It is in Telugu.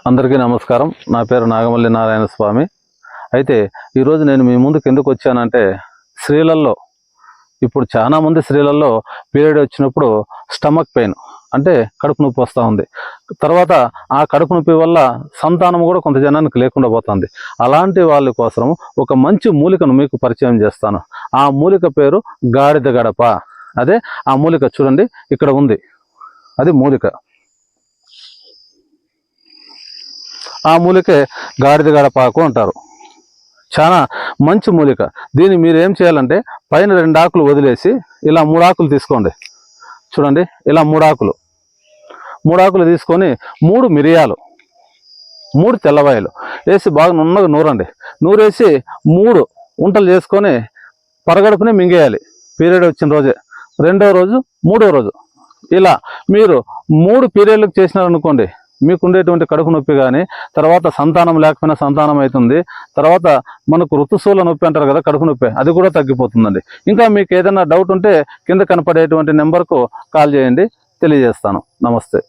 అందరికీ నమస్కారం. నా పేరు నాగమల్లి నారాయణ స్వామి. అయితే ఈరోజు నేను మీ ముందుకు ఎందుకు వచ్చానంటే, స్త్రీలలో ఇప్పుడు చాలామంది స్త్రీలలో పీరియడ్ వచ్చినప్పుడు స్టమక్ పెయిన్ అంటే కడుపు నొప్పి వస్తూ ఉంది. తర్వాత ఆ కడుపు నొప్పి వల్ల సంతానం కూడా కొంత జనానికి లేకుండా పోతుంది. అలాంటి వాళ్ళ కోసం ఒక మంచి మూలికను మీకు పరిచయం చేస్తాను. ఆ మూలిక పేరు గాడిద గడప. అదే ఆ మూలిక చూడండి, ఇక్కడ ఉంది, అది మూలిక. ఆ మూలికే గాడిద గడపాకు అంటారు. చాలా మంచి మూలిక. దీన్ని మీరు ఏం చేయాలంటే, పైన 2 ఆకులు వదిలేసి ఇలా 3 ఆకులు తీసుకోండి. చూడండి, ఇలా 3 ఆకులు తీసుకొని 3 మిరియాలు, 3 తెల్లవాయలు వేసి బాగా నున్నగా నూరండి. నూరేసి 3 ఉంటలు చేసుకొని పరగడుపునే మింగేయాలి. పీరియడ్ వచ్చిన రోజే, 2వ రోజు, 3వ రోజు. ఇలా మీరు 3 పీరియడ్లకు చేసినారనుకోండి, మీకు ఉండేటువంటి కడుపు నొప్పి కానీ, తర్వాత సంతానం లేకపోయినా సంతానం అవుతుంది. తర్వాత మనకు ఋతుశూల నొప్పి అంటారు కదా, కడుపు నొప్పి, అది కూడా తగ్గిపోతుందండి. ఇంకా మీకు ఏదైనా డౌట్ ఉంటే కింద కనపడేటువంటి నెంబర్కు కాల్ చేయండి, తెలియజేస్తాను. నమస్తే.